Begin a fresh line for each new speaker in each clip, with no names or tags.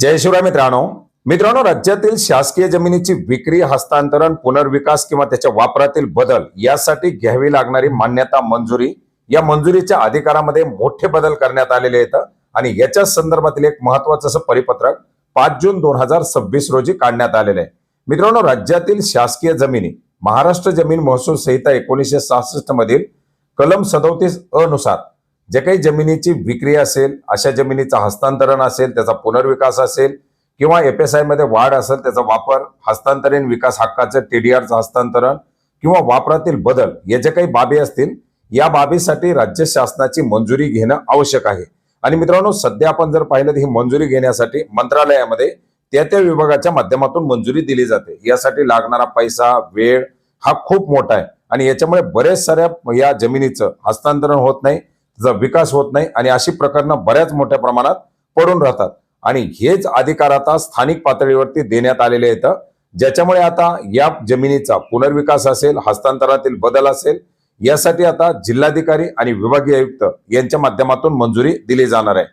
जय शिवराय मित्रांनो राज्यातील शासकीय जमिनीची विक्री, हस्तांतरण, पुनर्विकास किंवा त्याच्या वापरातील बदल यासाठी घ्यावी लागणारी मान्यता, मंजुरी, या मंजुरीच्या अधिकारामध्ये मोठे बदल करण्यात आलेले आहेत आणि याच्या संदर्भातील एक महत्त्वाचं असं परिपत्रक 5 जून 2026 रोजी काढण्यात आलेले आहे। मित्रांनो, राज्यातील शासकीय जमिनी महाराष्ट्र जमीन महसूल संहिता 1966 मधील कलम 37 अ नुसार जे काही जमिनीची विक्री असेल, अशा जमिनीचा हस्तांतरण असेल, त्याचा पुनर्विकास असेल किंवा एफएसआय मध्ये वाढ असेल, त्याचा वापर, हस्तांतरण विकास हक्काचे टीडीआरचं हस्तांतरण किंवा वापरातील बदल या जे काही बाबी असतील, या बाबीसाठी राज्य शासनाची मंजुरी घेणं आवश्यक आहे। आणि मित्रांनो, सध्या आपण जर पाहिलं तर ही मंजुरी घेण्यासाठी मंत्रालयामध्ये त्या विभागाच्या माध्यमातून मंजुरी दिली जाते। यासाठी लागणारा पैसा, वेळ हा खूप मोठा आहे आणि याच्यामुळे बरेच साऱ्या या जमिनीचं हस्तांतरण होत नाही, विकास होत नाही आणि अशी प्रकरणं बऱ्याच मोठ्या प्रमाणात पडून राहतात आणि हेच अधिकार आता स्थानिक पातळीवरती देण्यात आलेले आहेत, ज्याच्यामुळे आता या जमिनीचा पुनर्विकास असेल, हस्तांतरातील बदल असेल, यासाठी आता जिल्हाधिकारी आणि विभागीय आयुक्त यांच्या माध्यमातून मंजुरी दिली जाणार आहे।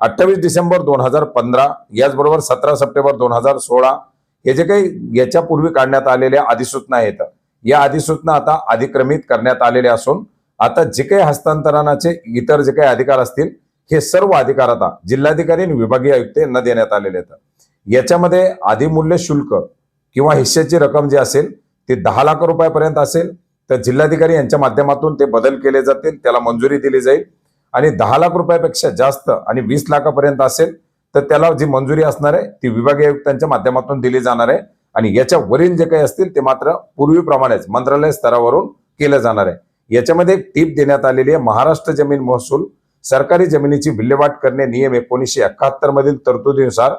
28 डिसेंबर 2015 याचबरोबर 17 सप्टेंबर 2016 हे जे काही याच्यापूर्वी काढण्यात आलेल्या अधिसूचना आहेत, या अधिसूचना आता अधिक्रमित करण्यात आलेल्या असून आता जे काही हस्तांतरणाचे इतर जे काही अधिकार असतील, हे सर्व अधिकार आता जिल्हाधिकारी आणि विभागीय आयुक्त यांना देण्यात आलेले आहेत। याच्यामध्ये अधिमूल्य शुल्क किंवा हिस्सेची रक्कम जी असेल ती 10 लाख रुपयापर्यंत असेल तर जिल्हाधिकारी यांच्या माध्यमातून ते बदल केले जातील, त्याला मंजुरी दिली जाईल। आणि 10 लाख रुपयापेक्षा जास्त आणि 20 लाखापर्यंत असेल तर त्याला जी मंजुरी असणार आहे ती विभागीय आयुक्तांच्या माध्यमातून दिली जाणार आहे आणि याच्या वरील जे काही असतील ते मात्र पूर्वीप्रमाणेच मंत्रालय स्तरावरून केलं जाणार आहे। याच्यामध्ये एक टीप देण्यात आलेली आहे, महाराष्ट्र जमीन महसूल सरकारी जमिनीची विल्हेवाट करणे नियम 1971 मधील तरतुदीनुसार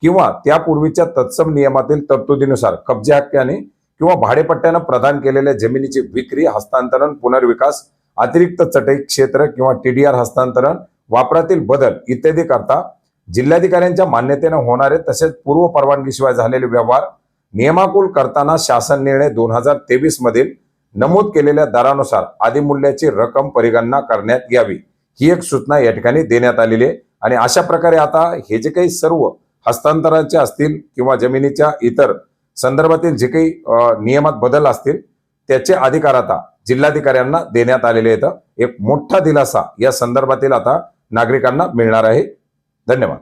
किंवा त्यापूर्वीच्या तत्सम नियमातील तरतुदीनुसार कब्जे हक्काने किंवा भाडेपट्ट्याने प्रदान केलेल्या जमिनीची विक्री, हस्तांतरण, पुनर्विकास, अतिरिक्त चटई क्षेत्र किंवा टीडीआर हस्तांतरण, वापरातील बदल इत्यादी करता जिल्हाधिकाऱ्यांच्या मान्यतेने होणारे तसेच पूर्व परवानगीशिवाय झालेले व्यवहार नियमाकुल करताना शासन निर्णय 2023 मधील नमूद केलेल्या दरानुसार अधिमूल्याची रक्कम परिगणना करण्यात यावी, ही एक सूचना या ठिकाणी देण्यात आलेली आहे। आणि अशा प्रकारे आता हे जे काही सर्व हस्तांतरणाचे असतील किंवा जमिनीच्या इतर संदर्भातील जे काही नियमात बदल असतील त्याचे अधिकार आता जिल्हाधिकाऱ्यांना देण्यात आलेले आहेत। एक मोठा दिलासा या संदर्भातील आता नागरिकांना मिळणार आहे। धन्यवाद।